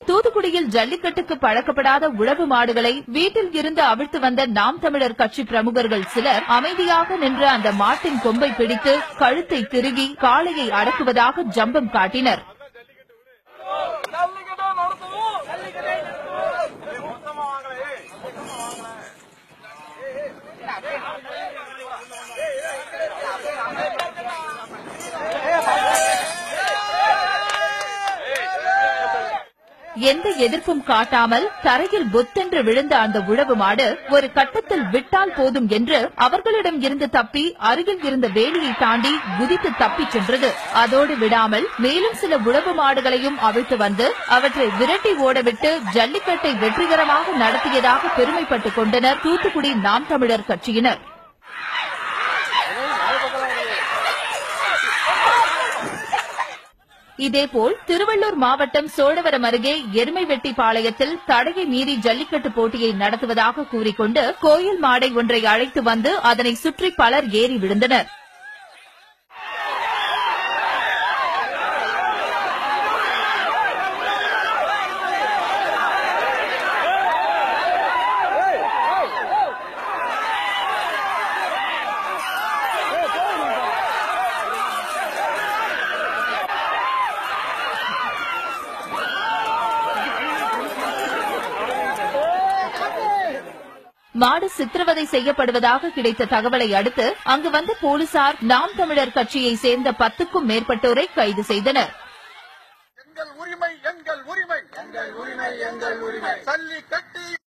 தூத்துக்குடியில் ஜல்லிக்கட்டுக்கு பழக்கப்படாத உழவு மாடுகளை வீட்டில் இருந்து அவிழ்த்து வந்த நாம் தமிழர் கட்சி பிரமுகர்கள் சிலர் அமைதியாக நின்று அந்த மாட்டின் கொம்பை பிடித்து கழுத்தை திருகி காளையை அடக்குவதாக ஜம்பம் காட்டினர். எந்த எதிர்ப்பும் காட்டாமல் தரையில் பொத்தென்று விழுந்த அந்த உழவு மாடு ஒரு கட்டத்தில் விட்டால் போதும் என்று அவர்களிடம் இருந்து தப்பி அருகில் இருந்த வேலியை தாண்டி குதித்து தப்பிச் சென்றது. அதோடு விடாமல் மேலும் சில உழவு மாடுகளையும் அவிழ்த்து வந்து அவற்றை விரட்டி ஓடவிட்டு ஜல்லிக்கட்டை வெற்றிகரமாக நடத்தியதாக பெருமைப்பட்டுக் கொண்டனர் தூத்துக்குடி நாம் தமிழர் கட்சியினர். இதேபோல் திருவள்ளூர் மாவட்டம் சோழவரம் அருகே எருமைவெட்டிப்பாளையத்தில் தடையை மீறி ஜல்லிக்கட்டு போட்டியை நடத்துவதாக கூறிக்கொண்டு கோயில் மாடை ஒன்றை அழைத்து வந்து அதனை சுற்றி பலர் ஏறி விழுந்தனர். மாடு சித்திரவதை செய்யப்படுவதாக கிடைத்த தகவலை அடுத்து அங்கு வந்த போலீசார் நாம் தமிழர் கட்சியை சேர்ந்த 10க்கும் மேற்பட்டோரை கைது செய்தனர். எங்கள் உரிமை எங்கள் உரிமை எங்கள் உரிமை எங்கள் உரிமை.